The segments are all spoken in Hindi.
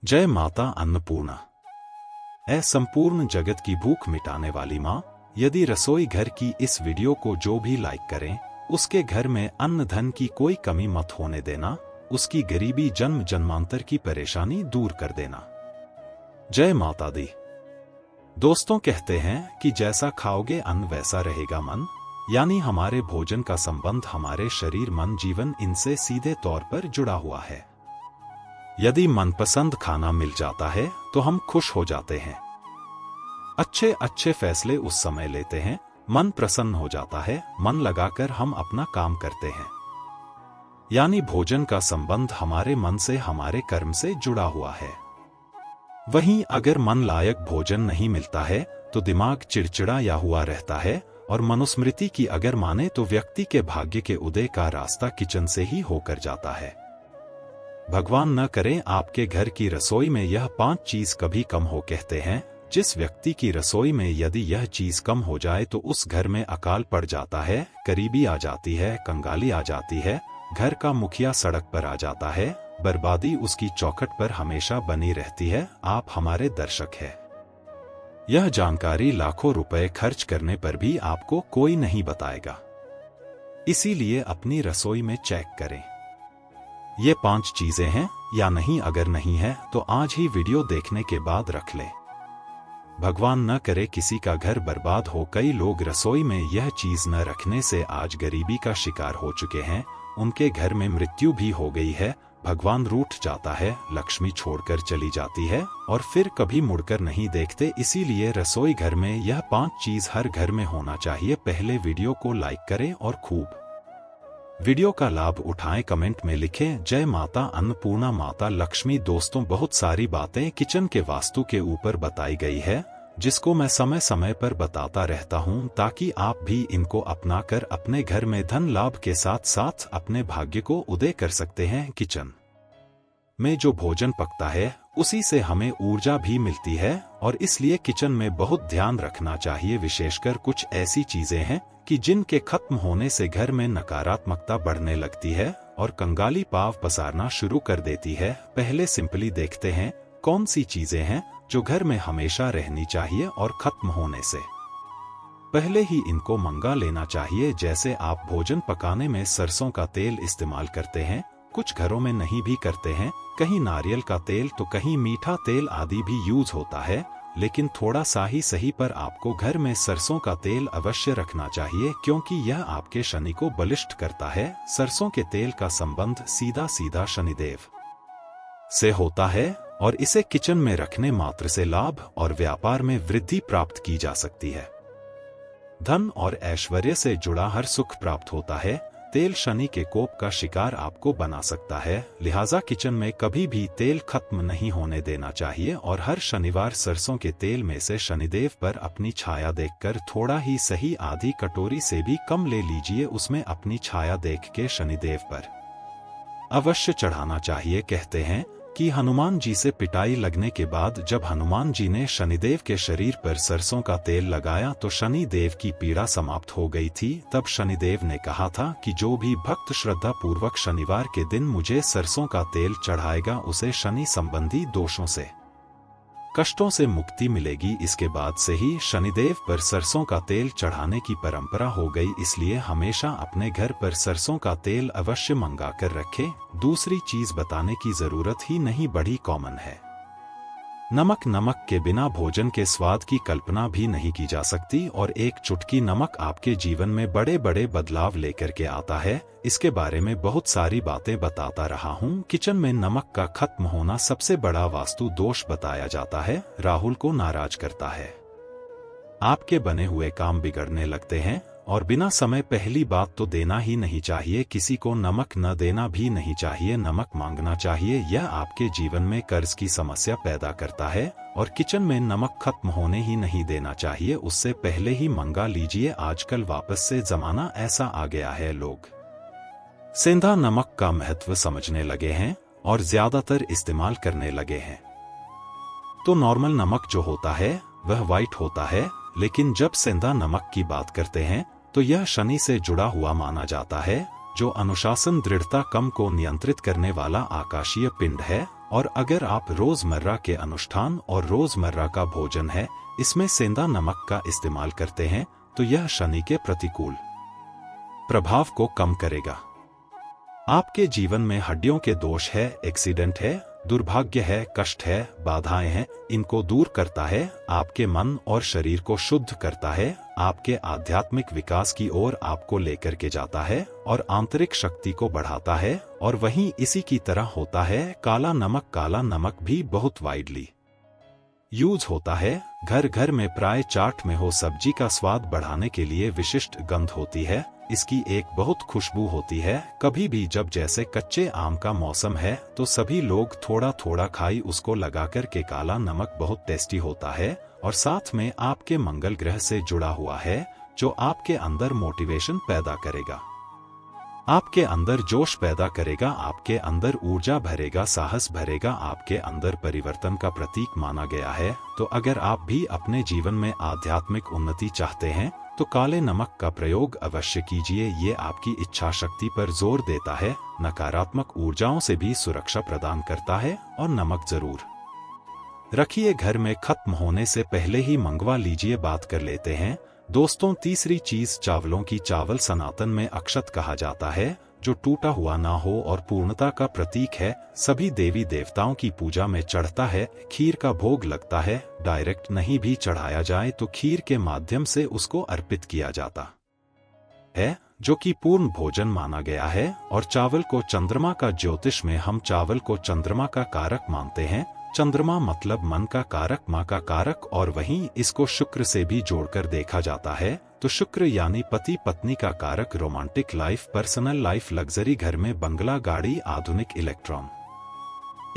जय माता अन्नपूर्णा। ऐ संपूर्ण जगत की भूख मिटाने वाली माँ, यदि रसोई घर की इस वीडियो को जो भी लाइक करें, उसके घर में अन्न धन की कोई कमी मत होने देना, उसकी गरीबी जन्म जन्मांतर की परेशानी दूर कर देना। जय माता दी। दोस्तों, कहते हैं कि जैसा खाओगे अन्न वैसा रहेगा मन, यानी हमारे भोजन का संबंध हमारे शरीर मन जीवन इनसे सीधे तौर पर जुड़ा हुआ है। यदि मनपसंद खाना मिल जाता है तो हम खुश हो जाते हैं, अच्छे अच्छे फैसले उस समय लेते हैं, मन प्रसन्न हो जाता है, मन लगाकर हम अपना काम करते हैं। यानी भोजन का संबंध हमारे मन से, हमारे कर्म से जुड़ा हुआ है। वहीं अगर मन लायक भोजन नहीं मिलता है तो दिमाग चिड़चिड़ा या हुआ रहता है, और मनुस्मृति की अगर माने तो व्यक्ति के भाग्य के उदय का रास्ता किचन से ही होकर जाता है। भगवान न करें आपके घर की रसोई में यह 5 चीज कभी कम हो। कहते हैं जिस व्यक्ति की रसोई में यदि यह चीज कम हो जाए तो उस घर में अकाल पड़ जाता है, गरीबी आ जाती है, कंगाली आ जाती है, घर का मुखिया सड़क पर आ जाता है, बर्बादी उसकी चौखट पर हमेशा बनी रहती है। आप हमारे दर्शक हैं, यह जानकारी लाखों रुपए खर्च करने पर भी आपको कोई नहीं बताएगा। इसीलिए अपनी रसोई में चेक करें ये 5 चीजें हैं या नहीं। अगर नहीं है तो आज ही वीडियो देखने के बाद रख ले। भगवान न करे किसी का घर बर्बाद हो। कई लोग रसोई में यह चीज न रखने से आज गरीबी का शिकार हो चुके हैं, उनके घर में मृत्यु भी हो गई है। भगवान रूठ जाता है, लक्ष्मी छोड़कर चली जाती है और फिर कभी मुड़कर नहीं देखते। इसीलिए रसोई घर में यह 5 चीज हर घर में होना चाहिए। पहले वीडियो को लाइक करें और खूब वीडियो का लाभ उठाएं। कमेंट में लिखें जय माता अन्नपूर्णा, माता लक्ष्मी। दोस्तों, बहुत सारी बातें किचन के वास्तु के ऊपर बताई गई है, जिसको मैं समय समय पर बताता रहता हूं, ताकि आप भी इनको अपनाकर अपने घर में धन लाभ के साथ साथ अपने भाग्य को उदय कर सकते हैं। किचन में जो भोजन पकता है उसी से हमें ऊर्जा भी मिलती है, और इसलिए किचन में बहुत ध्यान रखना चाहिए। विशेषकर कुछ ऐसी चीजें हैं कि जिनके खत्म होने से घर में नकारात्मकता बढ़ने लगती है और कंगाली पांव पसारना शुरू कर देती है। पहले सिंपली देखते हैं कौन सी चीजें हैं जो घर में हमेशा रहनी चाहिए और खत्म होने से पहले ही इनको मंगा लेना चाहिए। जैसे आप भोजन पकाने में सरसों का तेल इस्तेमाल करते हैं, कुछ घरों में नहीं भी करते हैं, कहीं नारियल का तेल तो कहीं मीठा तेल आदि भी यूज होता है, लेकिन थोड़ा सा ही सही पर आपको घर में सरसों का तेल अवश्य रखना चाहिए, क्योंकि यह आपके शनि को बलिष्ठ करता है। सरसों के तेल का संबंध सीधा सीधा शनिदेव से होता है, और इसे किचन में रखने मात्र से लाभ और व्यापार में वृद्धि प्राप्त की जा सकती है। धन और ऐश्वर्य से जुड़ा हर सुख प्राप्त होता है। तेल शनि के कोप का शिकार आपको बना सकता है, लिहाजा किचन में कभी भी तेल खत्म नहीं होने देना चाहिए, और हर शनिवार सरसों के तेल में से शनिदेव पर अपनी छाया देखकर थोड़ा ही सही आधी कटोरी से भी कम ले लीजिए। उसमें अपनी छाया देख के शनिदेव पर अवश्य चढ़ाना चाहिए। कहते हैं कि हनुमान जी से पिटाई लगने के बाद जब हनुमान जी ने शनिदेव के शरीर पर सरसों का तेल लगाया तो शनिदेव की पीड़ा समाप्त हो गई थी। तब शनिदेव ने कहा था कि जो भी भक्त श्रद्धा पूर्वक शनिवार के दिन मुझे सरसों का तेल चढ़ाएगा उसे शनि संबंधी दोषों से, कष्टों से मुक्ति मिलेगी। इसके बाद से ही शनिदेव पर सरसों का तेल चढ़ाने की परंपरा हो गई, इसलिए हमेशा अपने घर पर सरसों का तेल अवश्य मंगा कर रखें। दूसरी चीज बताने की जरूरत ही नहीं, बड़ी कॉमन है। नमक। नमक के बिना भोजन के स्वाद की कल्पना भी नहीं की जा सकती, और एक चुटकी नमक आपके जीवन में बड़े बड़े बदलाव लेकर के आता है। इसके बारे में बहुत सारी बातें बताता रहा हूँ। किचन में नमक का खत्म होना सबसे बड़ा वास्तु दोष बताया जाता है, राहुल को नाराज करता है, आपके बने हुए काम बिगड़ने लगते हैं, और बिना समय पहली बात तो देना ही नहीं चाहिए। किसी को नमक न देना भी नहीं चाहिए, नमक मांगना चाहिए। यह आपके जीवन में कर्ज की समस्या पैदा करता है, और किचन में नमक खत्म होने ही नहीं देना चाहिए, उससे पहले ही मंगा लीजिए। आजकल वापस से जमाना ऐसा आ गया है, लोग सेंधा नमक का महत्व समझने लगे हैं और ज्यादातर इस्तेमाल करने लगे हैं। तो नॉर्मल नमक जो होता है वह व्हाइट होता है, लेकिन जब सेंधा नमक की बात करते हैं तो यह शनि से जुड़ा हुआ माना जाता है, जो अनुशासन दृढ़ता कम को नियंत्रित करने वाला आकाशीय पिंड है। और अगर आप रोजमर्रा के अनुष्ठान और रोजमर्रा का भोजन है इसमें सेंधा नमक का इस्तेमाल करते हैं तो यह शनि के प्रतिकूल प्रभाव को कम करेगा। आपके जीवन में हड्डियों के दोष है, एक्सीडेंट है, दुर्भाग्य है, कष्ट है, बाधाएं हैं, इनको दूर करता है, आपके मन और शरीर को शुद्ध करता है, आपके आध्यात्मिक विकास की ओर आपको लेकर के जाता है और आंतरिक शक्ति को बढ़ाता है। और वहीं इसी की तरह होता है काला नमक भी बहुत वाइडली यूज होता है। घर घर में प्राय चाट में हो सब्जी का स्वाद बढ़ाने के लिए विशिष्ट गंध होती है, इसकी एक बहुत खुशबू होती है। कभी भी जब जैसे कच्चे आम का मौसम है तो सभी लोग थोड़ा थोड़ा खाई उसको लगाकर के काला नमक बहुत टेस्टी होता है और साथ में आपके मंगल ग्रह से जुड़ा हुआ है जो आपके अंदर मोटिवेशन पैदा करेगा, आपके अंदर जोश पैदा करेगा, आपके अंदर ऊर्जा भरेगा, साहस भरेगा, आपके अंदर परिवर्तन का प्रतीक माना गया है। तो अगर आप भी अपने जीवन में आध्यात्मिक उन्नति चाहते हैं तो काले नमक का प्रयोग अवश्य कीजिए। ये आपकी इच्छा शक्ति पर जोर देता है, नकारात्मक ऊर्जाओं से भी सुरक्षा प्रदान करता है। और नमक जरूर रखिए घर में, खत्म होने से पहले ही मंगवा लीजिए। बात कर लेते हैं दोस्तों तीसरी चीज चावलों की। चावल सनातन में अक्षत कहा जाता है जो टूटा हुआ ना हो और पूर्णता का प्रतीक है। सभी देवी देवताओं की पूजा में चढ़ता है, खीर का भोग लगता है। डायरेक्ट नहीं भी चढ़ाया जाए तो खीर के माध्यम से उसको अर्पित किया जाता है जो कि पूर्ण भोजन माना गया है। और चावल को चंद्रमा का, ज्योतिष में हम चावल को चंद्रमा का कारक मानते हैं। चंद्रमा मतलब मन का कारक, माँ का कारक, और वहीं इसको शुक्र से भी जोड़कर देखा जाता है। तो शुक्र यानी पति पत्नी का कारक, romantic life, personal life, luxury, घर में बंगला, गाड़ी, आधुनिक इलेक्ट्रॉन,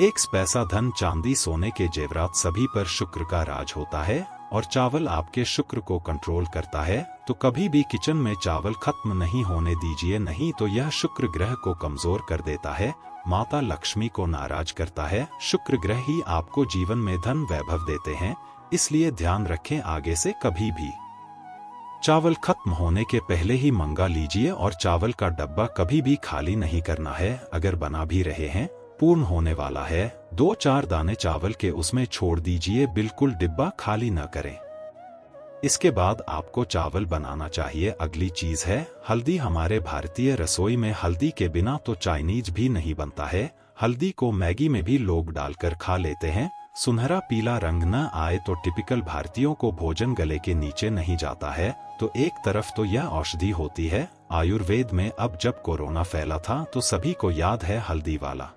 एक्स, पैसा, धन, चांदी, सोने के जेवरात, सभी पर शुक्र का राज होता है। और चावल आपके शुक्र को कंट्रोल करता है। तो कभी भी किचन में चावल खत्म नहीं होने दीजिए, नहीं तो यह शुक्र ग्रह को कमजोर कर देता है, माता लक्ष्मी को नाराज करता है। शुक्र ग्रह ही आपको जीवन में धन वैभव देते हैं, इसलिए ध्यान रखें आगे से कभी भी चावल खत्म होने के पहले ही मंगा लीजिए। और चावल का डब्बा कभी भी खाली नहीं करना है। अगर बना भी रहे हैं, पूर्ण होने वाला है, 2-4 दाने चावल के उसमें छोड़ दीजिए, बिल्कुल डिब्बा खाली न करें। इसके बाद आपको चावल बनाना चाहिए। अगली चीज है हल्दी। हमारे भारतीय रसोई में हल्दी के बिना तो चाइनीज भी नहीं बनता है। हल्दी को मैगी में भी लोग डालकर खा लेते हैं। सुनहरा पीला रंग न आए तो टिपिकल भारतीयों को भोजन गले के नीचे नहीं जाता है। तो एक तरफ तो यह औषधि होती है आयुर्वेद में। अब जब कोरोना फैला था तो सभी को याद है हल्दी वाला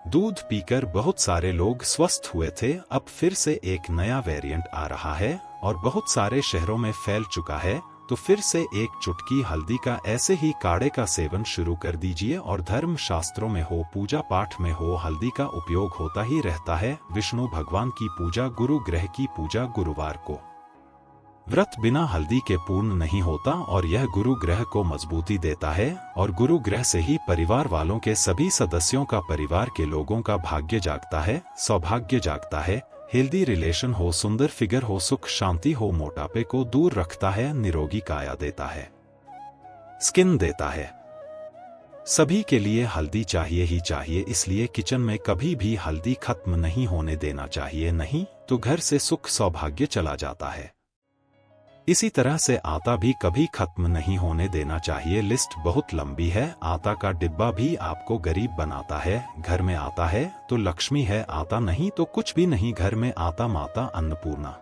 दूध पीकर बहुत सारे लोग स्वस्थ हुए थे। अब फिर से एक नया वेरिएंट आ रहा है और बहुत सारे शहरों में फैल चुका है। तो फिर से एक चुटकी हल्दी का ऐसे ही काढ़े का सेवन शुरू कर दीजिए। और धर्म शास्त्रों में हो, पूजा पाठ में हो, हल्दी का उपयोग होता ही रहता है। विष्णु भगवान की पूजा, गुरु ग्रह की पूजा, गुरुवार को व्रत बिना हल्दी के पूर्ण नहीं होता और यह गुरु ग्रह को मजबूती देता है। और गुरु ग्रह से ही परिवार वालों के सभी सदस्यों का, परिवार के लोगों का भाग्य जागता है, सौभाग्य जागता है। हेल्दी रिलेशन हो, सुंदर फिगर हो, सुख शांति हो, मोटापे को दूर रखता है, निरोगी काया देता है, स्किन देता है। सभी के लिए हल्दी चाहिए ही चाहिए, इसलिए किचन में कभी भी हल्दी खत्म नहीं होने देना चाहिए, नहीं तो घर से सुख सौभाग्य चला जाता है। इसी तरह से आटा भी कभी खत्म नहीं होने देना चाहिए। लिस्ट बहुत लंबी है। आटा का डिब्बा भी आपको गरीब बनाता है। घर में आटा है तो लक्ष्मी है, आटा नहीं तो कुछ भी नहीं। घर में आटा माता अन्नपूर्णा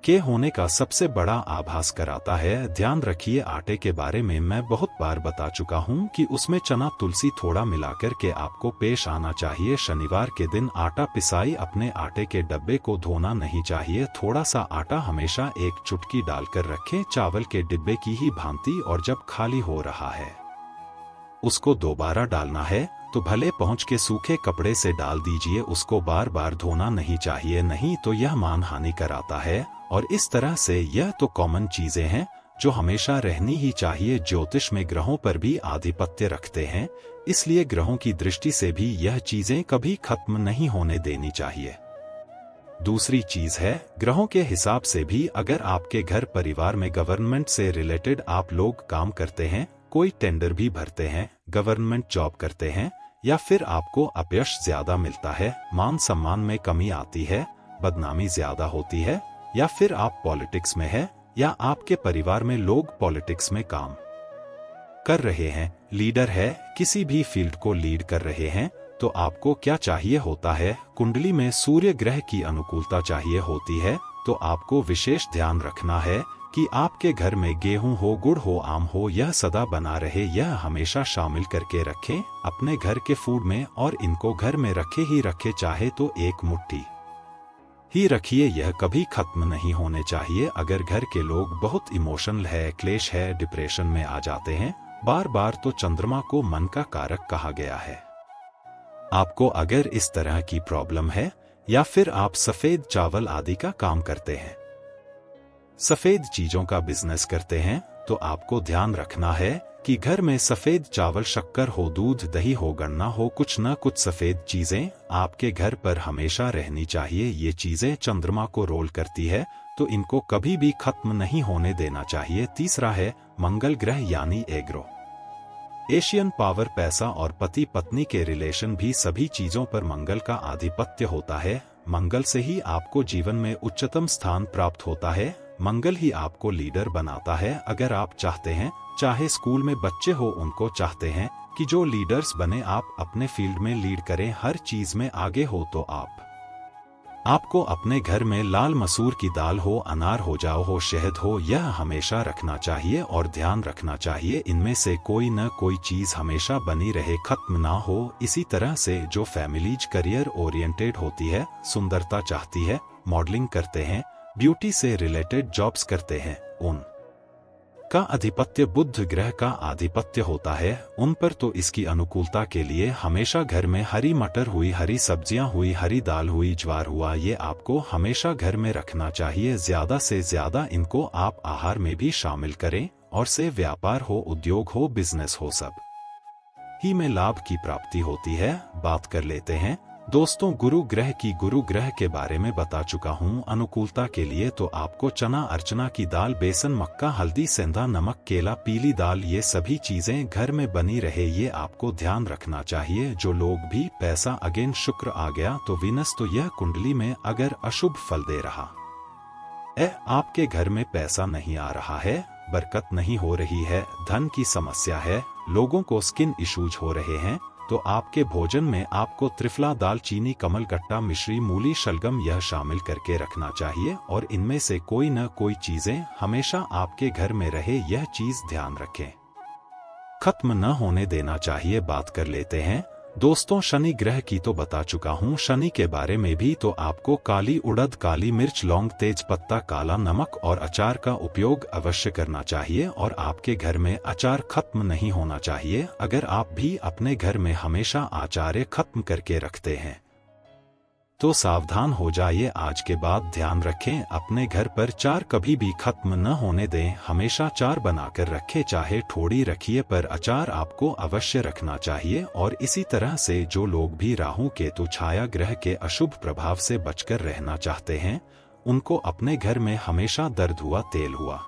के होने का सबसे बड़ा आभास कराता है। ध्यान रखिए आटे के बारे में मैं बहुत बार बता चुका हूं कि उसमें चना, तुलसी थोड़ा मिलाकर के आपको पेश आना चाहिए। शनिवार के दिन आटा पिसाई अपने आटे के डब्बे को धोना नहीं चाहिए। थोड़ा सा आटा हमेशा एक चुटकी डालकर रखें चावल के डिब्बे की ही भांति, और जब खाली हो रहा है उसको दोबारा डालना है तो भले पहुंच के सूखे कपड़े से डाल दीजिए। उसको बार बार धोना नहीं चाहिए, नहीं तो यह मानहानि कराता है। और इस तरह से यह तो कॉमन चीजें हैं जो हमेशा रहनी ही चाहिए। ज्योतिष में ग्रहों पर भी आधिपत्य रखते हैं, इसलिए ग्रहों की दृष्टि से भी यह चीजें कभी खत्म नहीं होने देनी चाहिए। दूसरी चीज है ग्रहों के हिसाब से भी अगर आपके घर परिवार में गवर्नमेंट से रिलेटेड आप लोग काम करते हैं, कोई टेंडर भी भरते हैं, गवर्नमेंट जॉब करते हैं, या फिर आपको अपयश ज्यादा मिलता है, मान सम्मान में कमी आती है, बदनामी ज्यादा होती है, या फिर आप पॉलिटिक्स में है या आपके परिवार में लोग पॉलिटिक्स में काम कर रहे हैं, लीडर है, किसी भी फील्ड को लीड कर रहे हैं, तो आपको क्या चाहिए होता है? कुंडली में सूर्य ग्रह की अनुकूलता चाहिए होती है, तो आपको विशेष ध्यान रखना है कि आपके घर में गेहूं हो, गुड़ हो, आम हो, यह सदा बना रहे, यह हमेशा शामिल करके रखें अपने घर के फूड में, और इनको घर में रखे ही रखे, चाहे तो एक मुट्ठी ही रखिए, यह कभी खत्म नहीं होने चाहिए। अगर घर के लोग बहुत इमोशनल है, क्लेश है, डिप्रेशन में आ जाते हैं बार बार, तो चंद्रमा को मन का कारक कहा गया है। आपको अगर इस तरह की प्रॉब्लम है या फिर आप सफेद चावल आदि का काम करते हैं, सफेद चीजों का बिजनेस करते हैं, तो आपको ध्यान रखना है कि घर में सफेद चावल, शक्कर हो, दूध, दही हो, गन्ना हो, कुछ न कुछ सफेद चीजें आपके घर पर हमेशा रहनी चाहिए। ये चीजें चंद्रमा को रोल करती है, तो इनको कभी भी खत्म नहीं होने देना चाहिए। तीसरा है मंगल ग्रह यानी एग्रो एशियन पावर, पैसा और पति पत्नी के रिलेशन भी, सभी चीजों पर मंगल का आधिपत्य होता है। मंगल से ही आपको जीवन में उच्चतम स्थान प्राप्त होता है, मंगल ही आपको लीडर बनाता है। अगर आप चाहते हैं, चाहे स्कूल में बच्चे हो, उनको चाहते हैं कि जो लीडर्स बने, आप अपने फील्ड में लीड करें, हर चीज में आगे हो, तो आपको अपने घर में लाल मसूर की दाल हो, अनार हो, जाओ हो, शहद हो, यह हमेशा रखना चाहिए और ध्यान रखना चाहिए इनमें से कोई न कोई चीज हमेशा बनी रहे, खत्म ना हो। इसी तरह से जो फैमिलीज करियर ओरिएंटेड होती है, सुंदरता चाहती है, मॉडलिंग करते हैं, ब्यूटी से रिलेटेड जॉब्स करते हैं, उन का अधिपत्य बुध ग्रह का आधिपत्य होता है उन पर, तो इसकी अनुकूलता के लिए हमेशा घर में हरी मटर हुई, हरी सब्जियां हुई, हरी दाल हुई, ज्वार हुआ, ये आपको हमेशा घर में रखना चाहिए। ज्यादा से ज्यादा इनको आप आहार में भी शामिल करें, और से व्यापार हो, उद्योग हो, बिजनेस हो, सब ही में लाभ की प्राप्ति होती है। बात कर लेते हैं दोस्तों गुरु ग्रह के बारे में बता चुका हूँ। अनुकूलता के लिए तो आपको चना, अर्चना की दाल, बेसन, मक्का, हल्दी, सेंधा, नमक, केला, पीली दाल, ये सभी चीजें घर में बनी रहे, ये आपको ध्यान रखना चाहिए। जो लोग भी पैसा, अगेन शुक्र आ गया तो विनस, तो यह कुंडली में अगर अशुभ फल दे रहा है, आपके घर में पैसा नहीं आ रहा है, बरकत नहीं हो रही है, धन की समस्या है, लोगों को स्किन इश्यूज हो रहे हैं, तो आपके भोजन में आपको त्रिफला, दालचीनी, कमल गट्टा, मिश्री, मूली, शलगम, यह शामिल करके रखना चाहिए, और इनमें से कोई न कोई चीजें हमेशा आपके घर में रहे, यह चीज ध्यान रखें, खत्म न होने देना चाहिए। बात कर लेते हैं दोस्तों शनि ग्रह की, तो बता चुका हूँ शनि के बारे में भी। तो आपको काली उड़द, काली मिर्च, लौंग, तेज पत्ता, काला नमक और अचार का उपयोग अवश्य करना चाहिए, और आपके घर में अचार खत्म नहीं होना चाहिए। अगर आप भी अपने घर में हमेशा अचार खत्म करके रखते हैं, तो सावधान हो जाइए। आज के बाद ध्यान रखें, अपने घर पर चार कभी भी खत्म न होने दें, हमेशा चार बनाकर रखें, चाहे थोड़ी रखिए, पर अचार आपको अवश्य रखना चाहिए। और इसी तरह से जो लोग भी राहु केतु छाया ग्रह के अशुभ प्रभाव से बचकर रहना चाहते हैं, उनको अपने घर में हमेशा दर्द हुआ तेल हुआ,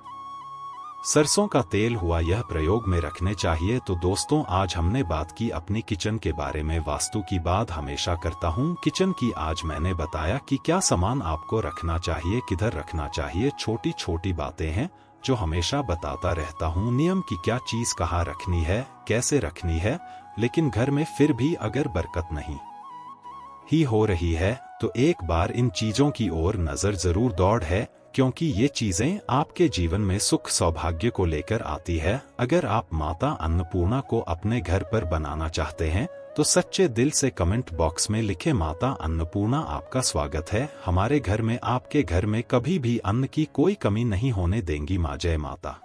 सरसों का तेल हुआ, यह प्रयोग में रखने चाहिए। तो दोस्तों आज हमने बात की अपनी किचन के बारे में। वास्तु की बात हमेशा करता हूँ किचन की, आज मैंने बताया कि क्या सामान आपको रखना चाहिए, किधर रखना चाहिए, छोटी छोटी बातें हैं जो हमेशा बताता रहता हूँ। नियम की क्या चीज कहाँ रखनी है, कैसे रखनी है, लेकिन घर में फिर भी अगर बरकत नहीं ही हो रही है, तो एक बार इन चीजों की ओर नजर जरूर दौड़ है, क्योंकि ये चीजें आपके जीवन में सुख सौभाग्य को लेकर आती है। अगर आप माता अन्नपूर्णा को अपने घर पर बनाना चाहते हैं, तो सच्चे दिल से कमेंट बॉक्स में लिखें, माता अन्नपूर्णा आपका स्वागत है हमारे घर में, आपके घर में कभी भी अन्न की कोई कमी नहीं होने देंगी। माँ जय माता।